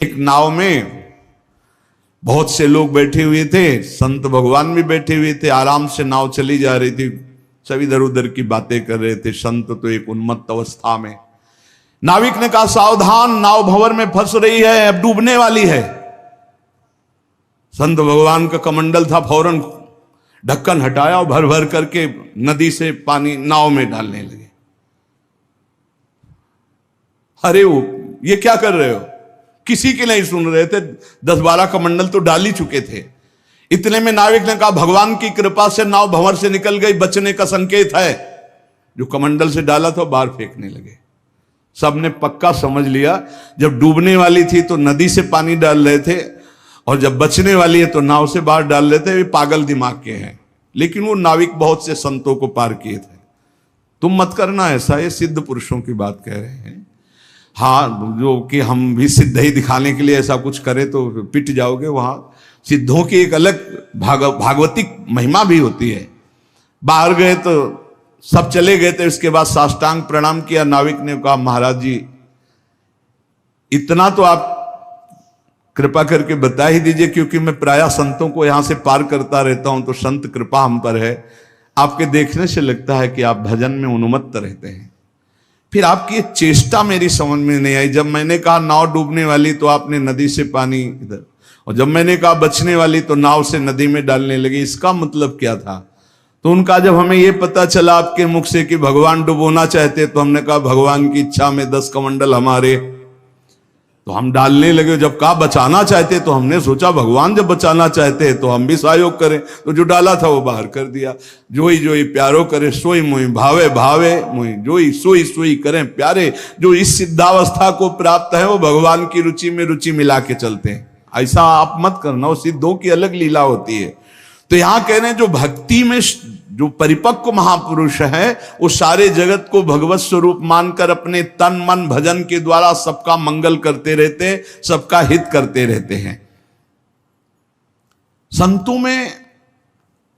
एक नाव में बहुत से लोग बैठे हुए थे, संत भगवान भी बैठे हुए थे। आराम से नाव चली जा रही थी, सब इधर उधर की बातें कर रहे थे। संत तो एक उन्मत्त अवस्था में। नाविक ने कहा, सावधान, नाव भंवर में फंस रही है, अब डूबने वाली है। संत भगवान का कमंडल था, फौरन ढक्कन हटाया और भर भर करके नदी से पानी नाव में डालने लगे। अरे वो ये क्या कर रहे हो? किसी के नहीं सुन रहे थे। 10-12 कमंडल तो डाल ही चुके थे। इतने में नाविक ने कहा, भगवान की कृपा से नाव भंवर से निकल गई, बचने का संकेत है। जो कमंडल से डाला था बाहर फेंकने लगे। सबने पक्का समझ लिया, जब डूबने वाली थी तो नदी से पानी डाल रहे थे, और जब बचने वाली है तो नाव से बाहर डाल रहे थे। वे पागल दिमाग के हैं। लेकिन वो नाविक बहुत से संतों को पार किए थे। तुम मत करना ऐसा, ये सिद्ध पुरुषों की बात कह रहे हैं। हाँ, जो कि हम भी सिद्ध ही दिखाने के लिए ऐसा कुछ करें तो पिट जाओगे। वहां सिद्धों की एक अलग भागवतिक महिमा भी होती है। बाहर गए तो सब चले गए थे। उसके बाद साष्टांग प्रणाम किया। नाविक ने कहा, महाराज जी, इतना तो आप कृपा करके बता ही दीजिए, क्योंकि मैं प्रायः संतों को यहां से पार करता रहता हूं, तो संत कृपा हम पर है। आपके देखने से लगता है कि आप भजन में उन्मत्त रहते हैं। फिर आपकी ये चेष्टा मेरी समझ में नहीं आई। जब मैंने कहा नाव डूबने वाली तो आपने नदी से पानी इधर, और जब मैंने कहा बचने वाली तो नाव से नदी में डालने लगे। इसका मतलब क्या था? तो उनका जब हमें ये पता चला आपके मुख से कि भगवान डुबोना चाहते, तो हमने कहा भगवान की इच्छा में 10 कमंडल हमारे, तो हम डालने लगे। जब कहा बचाना चाहते, तो हमने सोचा भगवान जब बचाना चाहते हैं तो हम भी सहयोग करें। तो जो डाला था वो बाहर कर दिया। जोई जोई प्यारो करे सोई मोई, भावे भावे मोई, जोई सोई सोई करें प्यारे। जो इस सिद्धावस्था को प्राप्त है वो भगवान की रुचि में रुचि मिला के चलते हैं। ऐसा आप मत करना, वो सिद्धों की अलग लीला होती है। तो यहां कह रहे हैं, जो भक्ति में जो परिपक्व महापुरुष है, वो सारे जगत को भगवत स्वरूप मानकर अपने तन मन भजन के द्वारा सबका मंगल करते रहते हैं, सबका हित करते रहते हैं। संतों में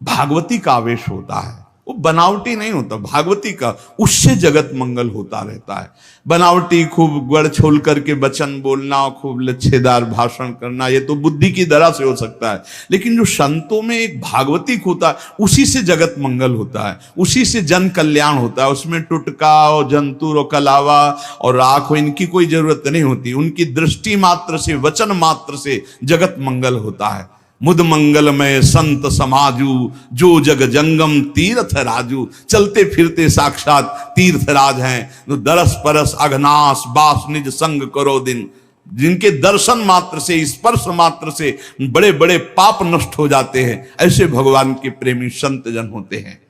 भागवती का आवेश होता है, वो बनावटी नहीं होता। भागवती का, उससे जगत मंगल होता रहता है। बनावटी खूब गड़ छोल करके वचन बोलना, खूब लच्छेदार भाषण करना, ये तो बुद्धि की दरा से हो सकता है। लेकिन जो संतों में एक भागवतिक होता है, उसी से जगत मंगल होता है, उसी से जन कल्याण होता है। उसमें टुटका और जंतुर और कलावा और राख हो, इनकी कोई जरूरत नहीं होती। उनकी दृष्टि मात्र से, वचन मात्र से जगत मंगल होता है। मुद मंगलमय संत समाजू, जो जग जंगम तीर्थ राजू। चलते फिरते साक्षात तीर्थराज हैं। जो दरस परस अघनाश बास निज संग करो दिन। जिनके दर्शन मात्र से, स्पर्श मात्र से बड़े बड़े पाप नष्ट हो जाते हैं, ऐसे भगवान के प्रेमी संत जन होते हैं।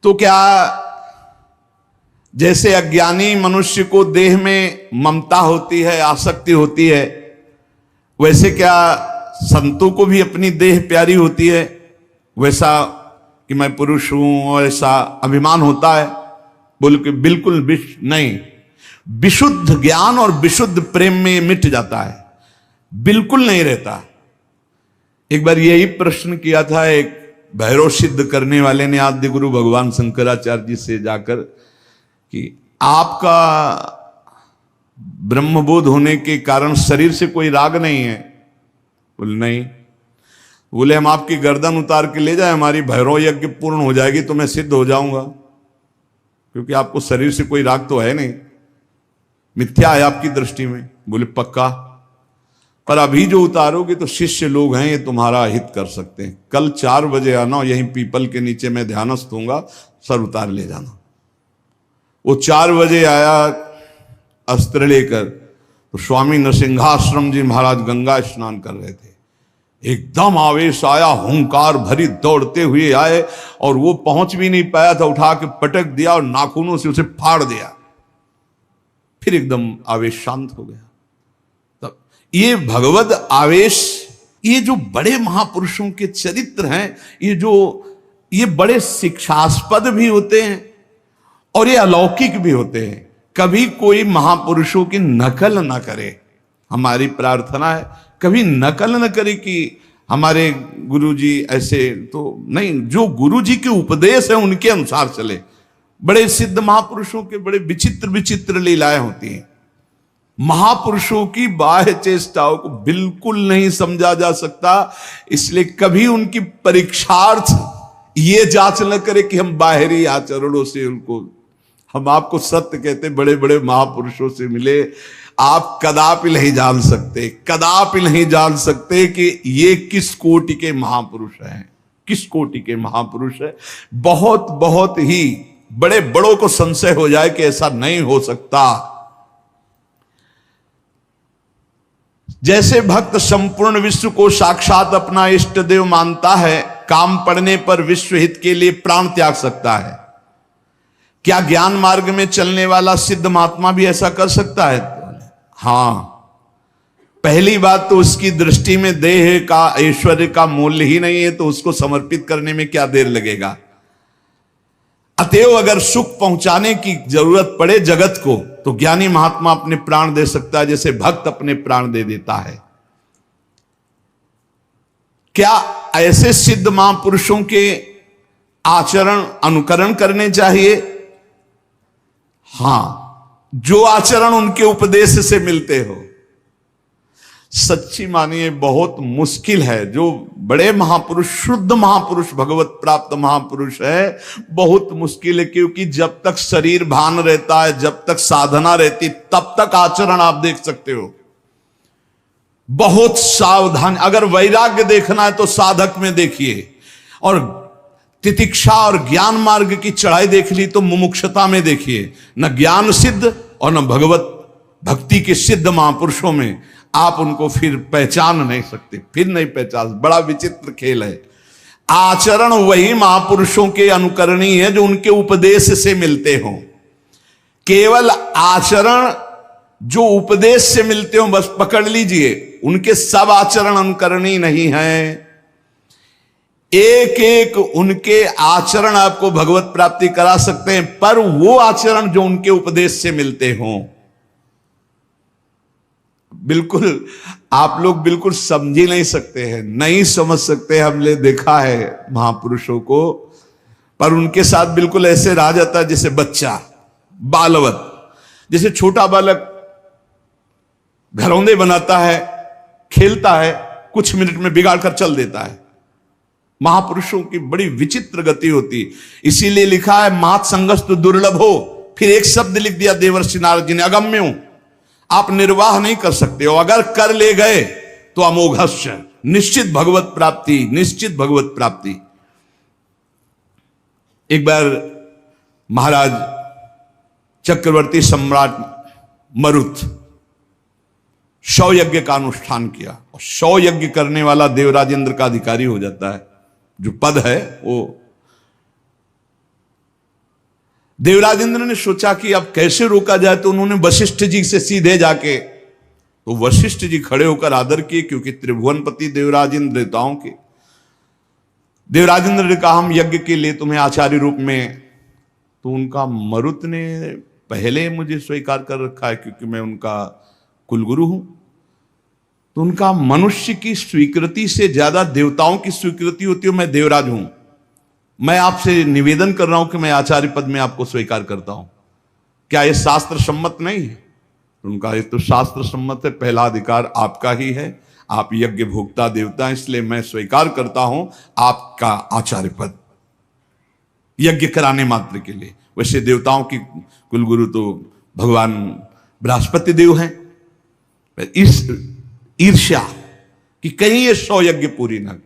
तो क्या जैसे अज्ञानी मनुष्य को देह में ममता होती है, आसक्ति होती है, वैसे क्या संतों को भी अपनी देह प्यारी होती है? वैसा कि मैं पुरुष हूं और ऐसा अभिमान होता है? बोल के बिल्कुल नहीं। विशुद्ध ज्ञान और विशुद्ध प्रेम में मिट जाता है, बिल्कुल नहीं रहता। एक बार यही प्रश्न किया था एक भैरव सिद्ध करने वाले ने आद्य गुरु भगवान शंकराचार्य जी से जाकर कि आपका ब्रह्मबोध होने के कारण शरीर से कोई राग नहीं है? बोले नहीं। बोले हम आपकी गर्दन उतार के ले जाए, हमारी भैरव यज्ञ पूर्ण हो जाएगी तो मैं सिद्ध हो जाऊंगा, क्योंकि आपको शरीर से कोई राग तो है नहीं, मिथ्या है आपकी दृष्टि में। बोले पक्का, पर अभी जो उतारोगे तो शिष्य लोग हैं, ये तुम्हारा हित कर सकते हैं। कल 4 बजे आना, यहीं पीपल के नीचे मैं ध्यानस्थ होऊंगा, सर उतार ले जाना। वो 4 बजे आया अस्त्र लेकर, तो स्वामी नरसिंहाश्रम जी महाराज गंगा स्नान कर रहे थे। एकदम आवेश आया, हुंकार भरी दौड़ते हुए आए, और वो पहुंच भी नहीं पाया था, उठा के पटक दिया और नाखूनों से उसे फाड़ दिया। फिर एकदम आवेश शांत हो गया। तब ये भगवद आवेश, ये जो बड़े महापुरुषों के चरित्र हैं, ये बड़े शिक्षास्पद भी होते हैं और ये अलौकिक भी होते हैं। कभी कोई महापुरुषों की नकल ना करे, हमारी प्रार्थना है। कभी नकल न करे कि हमारे गुरुजी ऐसे, तो नहीं, जो गुरुजी के उपदेश है उनके अनुसार चले। बड़े सिद्ध महापुरुषों के बड़े विचित्र विचित्र लीलाएं होती हैं। महापुरुषों की बाह्य चेष्टाओं को बिल्कुल नहीं समझा जा सकता। इसलिए कभी उनकी परीक्षार्थ ये जांच न करे कि हम बाहरी आचरणों से उनको, हम आपको सत्य कहते, बड़े बड़े महापुरुषों से मिले, आप कदापि नहीं जान सकते, कदापि नहीं जान सकते कि ये किस कोटि के महापुरुष हैं, किस कोटि के महापुरुष है। बहुत बहुत ही बड़े बड़ों को संशय हो जाए कि ऐसा नहीं हो सकता। जैसे भक्त संपूर्ण विश्व को साक्षात अपना इष्ट देव मानता है, काम पड़ने पर विश्व हित के लिए प्राण त्याग सकता है, क्या ज्ञान मार्ग में चलने वाला सिद्ध महात्मा भी ऐसा कर सकता है? हां। पहली बात तो उसकी दृष्टि में देह का, ऐश्वर्य का मूल्य ही नहीं है, तो उसको समर्पित करने में क्या देर लगेगा। अतएव अगर सुख पहुंचाने की जरूरत पड़े जगत को, तो ज्ञानी महात्मा अपने प्राण दे सकता है, जैसे भक्त अपने प्राण दे देता है। क्या ऐसे सिद्ध महापुरुषों के आचरण अनुकरण करने चाहिए? हां, जो आचरण उनके उपदेश से मिलते हो। सच्ची मानिए बहुत मुश्किल है, जो बड़े महापुरुष, शुद्ध महापुरुष, भगवत प्राप्त महापुरुष है, बहुत मुश्किल है। क्योंकि जब तक शरीर भान रहता है, जब तक साधना रहती, तब तक आचरण आप देख सकते हो। बहुत सावधान, अगर वैराग्य देखना है तो साधक में देखिए, और तितिक्षा और ज्ञान मार्ग की चढ़ाई देख ली तो मुमुक्षता में देखिए। न ज्ञान सिद्ध और न भगवत भक्ति के सिद्ध महापुरुषों में आप उनको फिर पहचान नहीं सकते, फिर नहीं पहचान। बड़ा विचित्र खेल है। आचरण वही महापुरुषों के अनुकरणीय है जो उनके उपदेश से मिलते हों। केवल आचरण जो उपदेश से मिलते हो बस पकड़ लीजिए, उनके सब आचरण अनुकरणीय नहीं है। एक एक उनके आचरण आपको भगवत प्राप्ति करा सकते हैं, पर वो आचरण जो उनके उपदेश से मिलते हों, बिल्कुल आप लोग बिल्कुल समझ ही नहीं सकते हैं, नहीं समझ सकते। हमने देखा है महापुरुषों को, पर उनके साथ बिल्कुल ऐसे रहा जाता है जैसे बच्चा, बालवत। जैसे छोटा बालक घरौंदे बनाता है, खेलता है, कुछ मिनट में बिगाड़ कर चल देता है। महापुरुषों की बड़ी विचित्र गति होती, इसीलिए लिखा है मात संगस्तु दुर्लभ हो। फिर एक शब्द लिख दिया देवर्षि नारद जी ने, अगम्य हूं, आप निर्वाह नहीं कर सकते हो, अगर कर ले गए तो अमोघस्य, निश्चित भगवत प्राप्ति, निश्चित भगवत प्राप्ति। एक बार महाराज चक्रवर्ती सम्राट मरुत 100 यज्ञ का अनुष्ठान किया, और 100 यज्ञ करने वाला देवराज इंद्र का अधिकारी हो जाता है। जो पद है वो, देवराज इंद्र ने सोचा कि अब कैसे रोका जाए, तो उन्होंने वशिष्ठ जी से सीधे जाके, तो वशिष्ठ जी खड़े होकर आदर किए, क्योंकि त्रिभुवनपति देवराज इंद्र देवताओं के। देवराज इंद्र ने कहा हम यज्ञ के लिए तुम्हें आचार्य रूप में, तो उनका मरुत ने पहले मुझे स्वीकार कर रखा है क्योंकि मैं उनका कुलगुरु हूं। तो उनका मनुष्य की स्वीकृति से ज्यादा देवताओं की स्वीकृति होती है। मैं देवराज हूं, मैं आपसे निवेदन कर रहा हूं कि मैं आचार्य पद में आपको स्वीकार करता हूं, क्या यह शास्त्र सम्मत नहीं है? उनका ये तो शास्त्र सम्मत है, पहला अधिकार आपका ही है, आप यज्ञ भोक्ता देवता हैं, इसलिए मैं स्वीकार करता हूं आपका आचार्य पद, यज्ञ कराने मात्र के लिए। वैसे देवताओं की कुलगुरु तो भगवान बृहस्पति देव हैं। इस ईर्ष्या कि कहीं ये 100 यज्ञ पूरी न,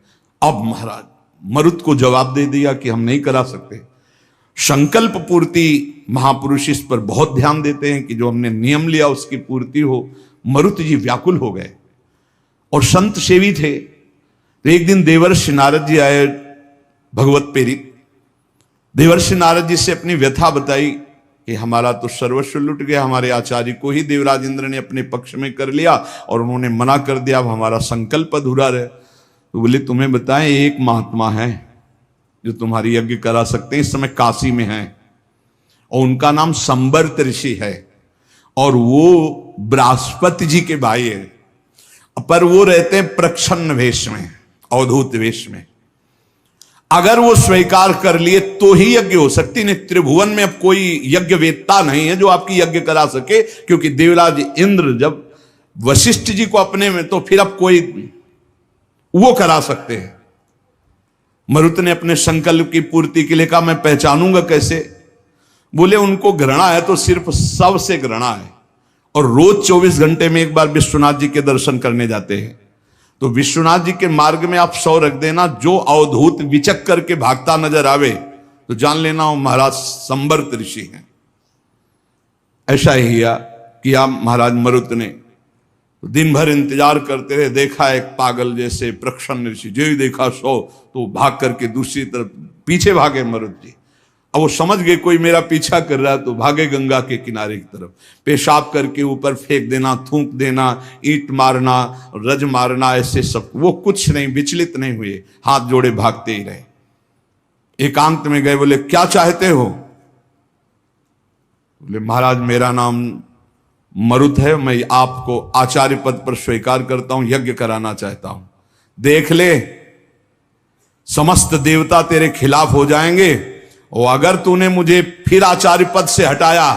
अब महाराज मरुत को जवाब दे दिया कि हम नहीं करा सकते। संकल्प पूर्ति महापुरुष इस पर बहुत ध्यान देते हैं कि जो हमने नियम लिया उसकी पूर्ति हो। मरुत जी व्याकुल हो गए और संत सेवी थे। तो एक दिन देवर्षि नारद जी आए, भगवत प्रेरित। देवर्षि नारद जी से अपनी व्यथा बताई कि हमारा तो सर्वस्व लुट गया, हमारे आचार्य को ही देवराज इंद्र ने अपने पक्ष में कर लिया और उन्होंने मना कर दिया, अब हमारा संकल्प अधूरा रहे। तो बोले तुम्हें बताएं, एक महात्मा है जो तुम्हारी यज्ञ करा सकते हैं, इस समय काशी में हैं, और उनका नाम संवर्त ऋषि है, और वो बृहस्पति जी के भाई है, पर वो रहते हैं प्रच्छन्न वेश में, अवधूत वेश में। अगर वो स्वीकार कर लिए तो ही यज्ञ हो सकती, नहीं त्रिभुवन में अब कोई यज्ञ वेत्ता नहीं है जो आपकी यज्ञ करा सके, क्योंकि देवराज इंद्र जब वशिष्ठ जी को अपने में, तो फिर अब कोई वो करा सकते हैं। मरुत ने अपने संकल्प की पूर्ति के लिए कहा मैं पहचानूंगा कैसे? बोले उनको घृणा है तो सिर्फ सबसे घृणा है, और रोज 24 घंटे में एक बार विश्वनाथ जी के दर्शन करने जाते हैं। तो विश्वनाथ जी के मार्ग में आप 100 रख देना, जो अवधूत विचक करके भागता नजर आवे तो जान लेना वो महाराज संवर्त ऋषि हैं। ऐसा ही किया महाराज मरुत ने। दिन भर इंतजार करते रहे, देखा एक पागल जैसे प्रक्षण ऋषि, जो ही देखा 100 तो भाग करके दूसरी तरफ पीछे भागे मरुत जी। अब वो समझ गए कोई मेरा पीछा कर रहा है, तो भागे गंगा के किनारे की तरफ। पेशाब करके ऊपर फेंक देना, थूक देना, ईंट मारना, रज मारना, ऐसे सब। वो कुछ नहीं, विचलित नहीं हुए, हाथ जोड़े भागते ही रहे। एकांत में गए, बोले क्या चाहते हो? बोले महाराज मेरा नाम मरुत है, मैं आपको आचार्य पद पर स्वीकार करता हूं, यज्ञ कराना चाहता हूं। देख ले समस्त देवता तेरे खिलाफ हो जाएंगे, और अगर तूने मुझे फिर आचार्य पद से हटाया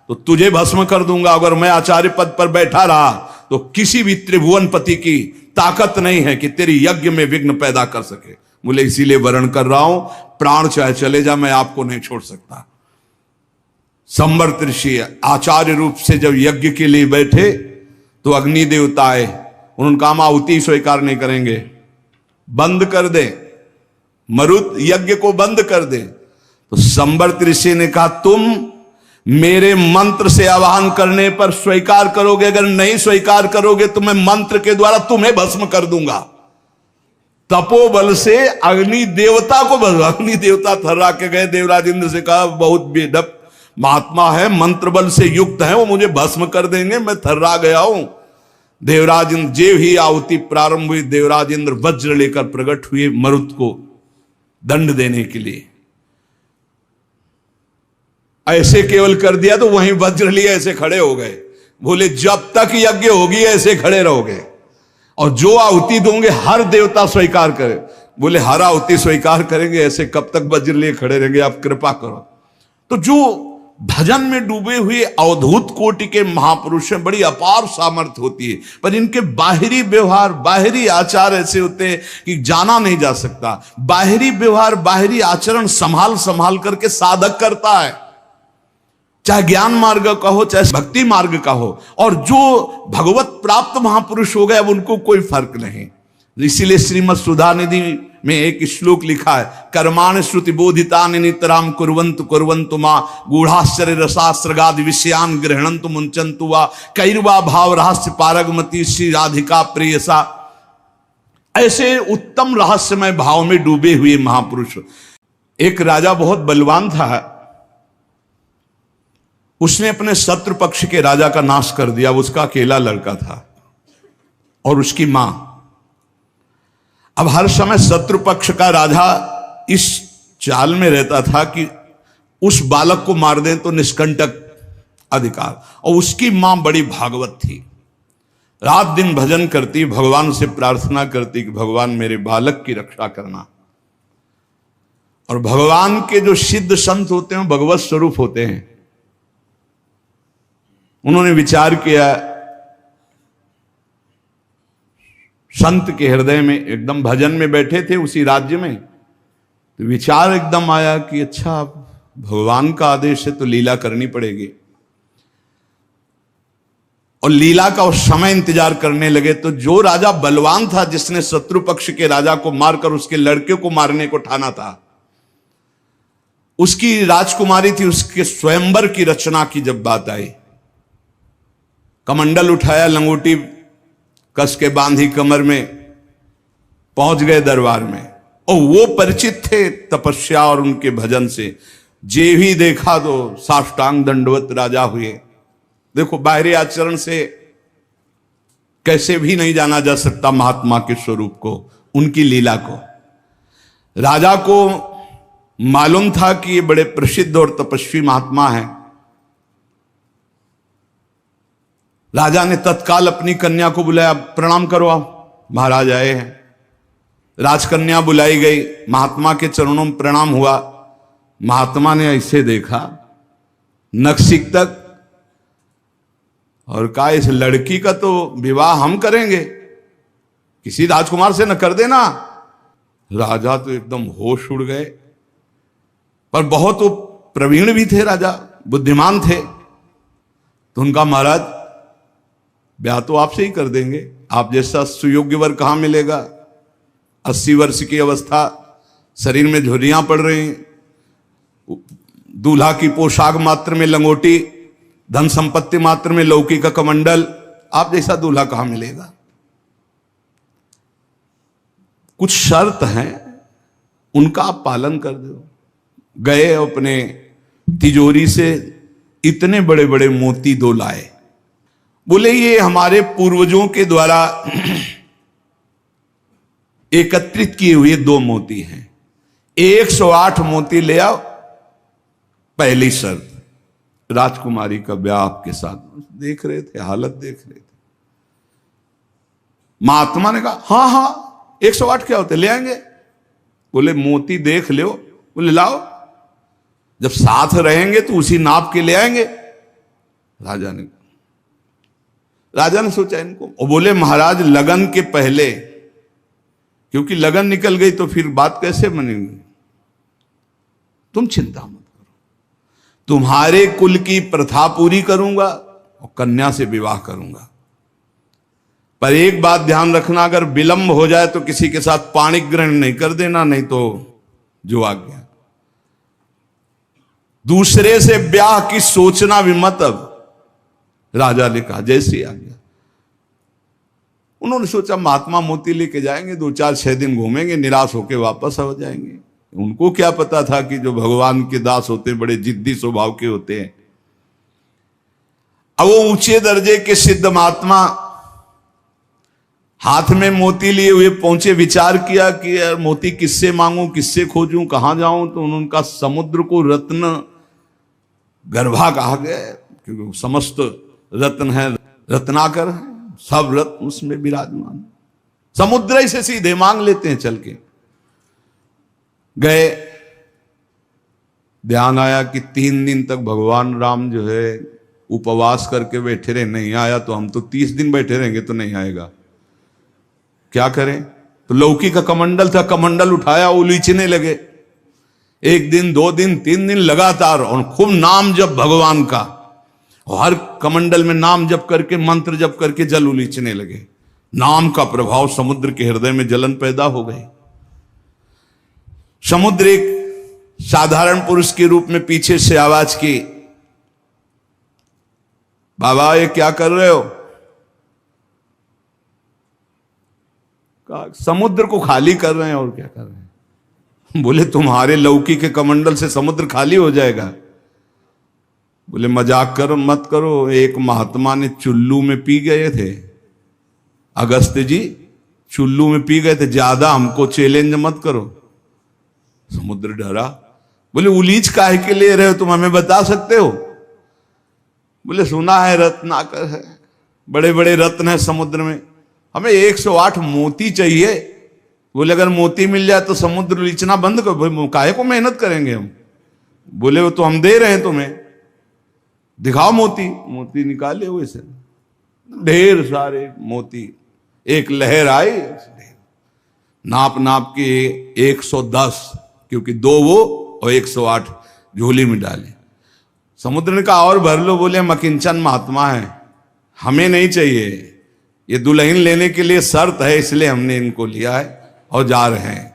तो तुझे भस्म कर दूंगा। अगर मैं आचार्य पद पर बैठा रहा तो किसी भी त्रिभुवनपति की ताकत नहीं है कि तेरी यज्ञ में विघ्न पैदा कर सके। बोले इसीलिए वर्ण कर रहा हूं, प्राण चाहे चले जा, मैं आपको नहीं छोड़ सकता। संवर्त ऋषि आचार्य रूप से जब यज्ञ के लिए बैठे तो अग्नि देवता आए, उन्होंने कहा आहुति स्वीकार नहीं करेंगे, बंद कर दे, मरुत यज्ञ को बंद कर दे। तो संवर्त ऋषि ने कहा तुम मेरे मंत्र से आवाहन करने पर स्वीकार करोगे, अगर नहीं स्वीकार करोगे तो मैं मंत्र के द्वारा तुम्हें भस्म कर दूंगा। तपोबल से अग्नि देवता को अग्नि देवता थर्रा के गए, देवराज इंद्र से कहा बहुत बेढप महात्मा है, मंत्र बल से युक्त है, वो मुझे भस्म कर देंगे, मैं थर्रा गया हूं। देवराज इंद्र जेव ही आहुति प्रारंभ हुई, देवराज इंद्र वज्र लेकर प्रकट हुए मरुत को दंड देने के लिए। ऐसे केवल कर दिया तो वहीं वज्र लिए ऐसे खड़े हो गए। बोले जब तक यज्ञ होगी ऐसे खड़े रहोगे, और जो आहुति दोगे हर देवता स्वीकार करे। बोले हर आहुति स्वीकार करेंगे, ऐसे कब तक वज्र लिए खड़े रहेंगे, आप कृपा करो। तो जो भजन में डूबे हुए अवधूत कोटि के महापुरुष हैं, बड़ी अपार सामर्थ्य होती है, पर इनके बाहरी व्यवहार, बाहरी आचार ऐसे होते हैं कि जाना नहीं जा सकता। बाहरी व्यवहार, बाहरी आचरण संभाल संभाल करके साधक करता है, चाहे ज्ञान मार्ग का हो चाहे भक्ति मार्ग का हो। और जो भगवत प्राप्त महापुरुष हो गए अब उनको कोई फर्क नहीं। इसीलिए श्रीमद् सुधा निधि में एक श्लोक लिखा है, कर्माण श्रुति बोधिता नितराम कुर्वन्तु कुर्वन्तु मां गूढ़ाश्चर्य रसास्त्रगादि विषयान गृहणन्तु मुंचन्तु वा कैर्वा भाव रहस्य पारगमती श्री राधिका प्रेयसा। ऐसे उत्तम रहस्यमय भाव में डूबे हुए महापुरुष। एक राजा बहुत बलवान था, उसने अपने शत्रु पक्ष के राजा का नाश कर दिया। उसका अकेला लड़का था और उसकी मां। अब हर समय शत्रु पक्ष का राजा इस चाल में रहता था कि उस बालक को मार दें तो निष्कंटक अधिकार। और उसकी मां बड़ी भागवत थी, रात दिन भजन करती, भगवान से प्रार्थना करती कि भगवान मेरे बालक की रक्षा करना। और भगवान के जो सिद्ध संत होते हैं भगवत स्वरूप होते हैं। उन्होंने विचार किया, संत के हृदय में, एकदम भजन में बैठे थे उसी राज्य में, तो विचार एकदम आया कि अच्छा भगवान का आदेश है तो लीला करनी पड़ेगी। और लीला का उस समय इंतजार करने लगे। तो जो राजा बलवान था, जिसने शत्रु पक्ष के राजा को मारकर उसके लड़के को मारने को ठाना था, उसकी राजकुमारी थी, उसके स्वयंवर की रचना की जब बात आई, कमंडल उठाया, लंगोटी कस के बांधी कमर में, पहुंच गए दरबार में। और वो परिचित थे तपस्या और उनके भजन से। जे भी देखा तो साष्टांग दंडवत राजा हुए। देखो बाहरी आचरण से कैसे भी नहीं जाना जा सकता महात्मा के स्वरूप को, उनकी लीला को। राजा को मालूम था कि ये बड़े प्रसिद्ध और तपस्वी महात्मा हैं। राजा ने तत्काल अपनी कन्या को बुलाया, प्रणाम करो, आप महाराज आए हैं। राजकन्या बुलाई गई, महात्मा के चरणों में प्रणाम हुआ। महात्मा ने ऐसे देखा नखशिख तक और कहा इस लड़की का तो विवाह हम करेंगे, किसी राजकुमार से न कर देना। राजा तो एकदम होश उड़ गए, पर बहुत वो प्रवीण भी थे, राजा बुद्धिमान थे। तो उनका महाराज ब्याह तो आपसे ही कर देंगे, आप जैसा सुयोग्य वर कहां मिलेगा। 80 वर्ष की अवस्था, शरीर में झुर्रियां पड़ रही, दूल्हा की पोशाक मात्र में लंगोटी, धन संपत्ति मात्र में लौकी का कमंडल, आप जैसा दूल्हा कहां मिलेगा। कुछ शर्त हैं, उनका आप पालन कर दो। गए अपने तिजोरी से इतने बड़े बड़े मोती 2 लाए। बोले ये हमारे पूर्वजों के द्वारा एकत्रित किए हुए 2 मोती हैं, 108 मोती ले आओ। पहली शर्त, राजकुमारी का ब्याह आपके साथ। देख रहे थे, हालत देख रहे थे। महात्मा ने कहा हाँ हाँ 108 क्या होते, ले आएंगे। बोले मोती देख लो। बोले लाओ, जब साथ रहेंगे तो उसी नाप के ले आएंगे। राजा ने सोचा इनको, और बोले महाराज लगन के पहले, क्योंकि लगन निकल गई तो फिर बात कैसे बनेगी। तुम चिंता मत करो, तुम्हारे कुल की प्रथा पूरी करूंगा और कन्या से विवाह करूंगा। पर एक बात ध्यान रखना, अगर विलंब हो जाए तो किसी के साथ पाणिक ग्रहण नहीं कर देना, नहीं तो जो आ गया। दूसरे से ब्याह की सोचना भी मत। अब राजा ने कहा जैसे आ गया। उन्होंने सोचा महात्मा मोती लेके जाएंगे, 2-4-6 दिन घूमेंगे, निराश होकर वापस आ जाएंगे। उनको क्या पता था कि जो भगवान के दास होते हैं बड़े जिद्दी स्वभाव के होते हैं। अब वो ऊंचे दर्जे के सिद्ध महात्मा हाथ में मोती लिए हुए पहुंचे। विचार किया कि यार मोती किससे मांगूं, किससे खोजूं, कहां जाऊं। तो उनका समुद्र को रत्न गर्भा कहा गया, क्योंकि समस्त रत्न है, रत्नाकर है, सब रत्न उसमें विराजमान। समुद्र ही से सीधे मांग लेते हैं चल के। गए, ध्यान आया कि 3 दिन तक भगवान राम जो है उपवास करके बैठे रहे, नहीं आया तो हम तो 30 दिन बैठे रहेंगे तो नहीं आएगा, क्या करें। तो लौकी का कमंडल था, कमंडल उठाया, उलीचने लगे। 1 दिन 2 दिन 3 दिन लगातार, और खूब नाम जप भगवान का, और हर कमंडल में नाम जप करके, मंत्र जप करके जल उलीचने लगे। नाम का प्रभाव समुद्र के हृदय में जलन पैदा हो गई। समुद्र एक साधारण पुरुष के रूप में पीछे से आवाज की, बाबा ये क्या कर रहे हो। समुद्र को खाली कर रहे हैं, और क्या कर रहे हैं। बोले तुम्हारे लौकी के कमंडल से समुद्र खाली हो जाएगा। बोले मजाक करो मत करो, एक महात्मा ने चुल्लू में पी गए थे, अगस्त्य जी चुल्लू में पी गए थे, ज्यादा हमको चैलेंज मत करो। समुद्र डरा। बोले उलीच काहे के ले रहे हो, तुम हमें बता सकते हो। बोले सुना है रत्नाकर है, बड़े बड़े रत्न है समुद्र में, हमें 108 मोती चाहिए। बोले अगर मोती मिल जाए तो समुद्र लीचना बंद करो, काहे को मेहनत करेंगे हम। बोले वो तो हम दे रहे हैं तुम्हें, दिखाओ मोती। मोती निकाले हुए से ढेर सारे मोती, एक लहर आई, नाप नाप के 110, क्योंकि 2 वो और 108 झोली में डाले। समुद्र ने कहा और भर लो। बोले मकिंचन महात्मा है, हमें नहीं चाहिए, ये दुल्हन लेने के लिए शर्त है, इसलिए हमने इनको लिया है और जा रहे हैं।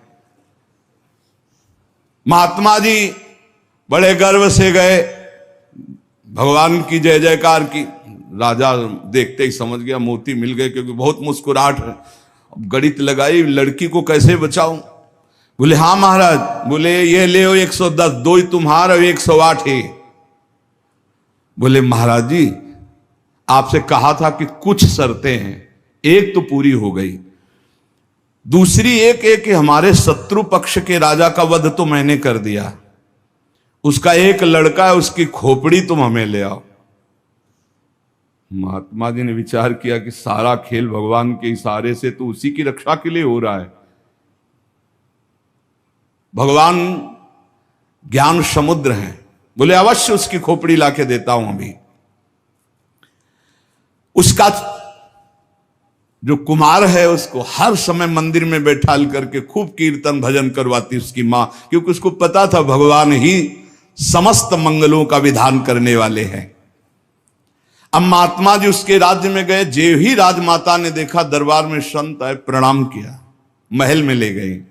महात्मा जी बड़े गर्व से गए, भगवान की जय जयकार की। राजा देखते ही समझ गया मोती मिल गए, क्योंकि बहुत मुस्कुराहट है। गणित लगाई, लड़की को कैसे बचाऊं। बोले हाँ महाराज। बोले ये ले 110, 2 ही तुम्हारा, 108 है। बोले महाराज जी आपसे कहा था कि कुछ शर्तें हैं, एक तो पूरी हो गई, दूसरी एक है कि हमारे शत्रु पक्ष के राजा का वध तो मैंने कर दिया, उसका एक लड़का है, उसकी खोपड़ी तुम हमें ले आओ। महात्मा जी ने विचार किया कि सारा खेल भगवान के इशारे से तो उसी की रक्षा के लिए हो रहा है, भगवान ज्ञान समुद्र हैं। बोले अवश्य उसकी खोपड़ी लाके देता हूं अभी। उसका जो कुमार है उसको हर समय मंदिर में बैठाल करके खूब कीर्तन भजन करवाती उसकी मां, क्योंकि उसको पता था भगवान ही समस्त मंगलों का विधान करने वाले हैं। अब महात्मा जी उसके राज्य में गए, जे ही राजमाता ने देखा दरबार में संत आए, प्रणाम किया, महल में ले गए।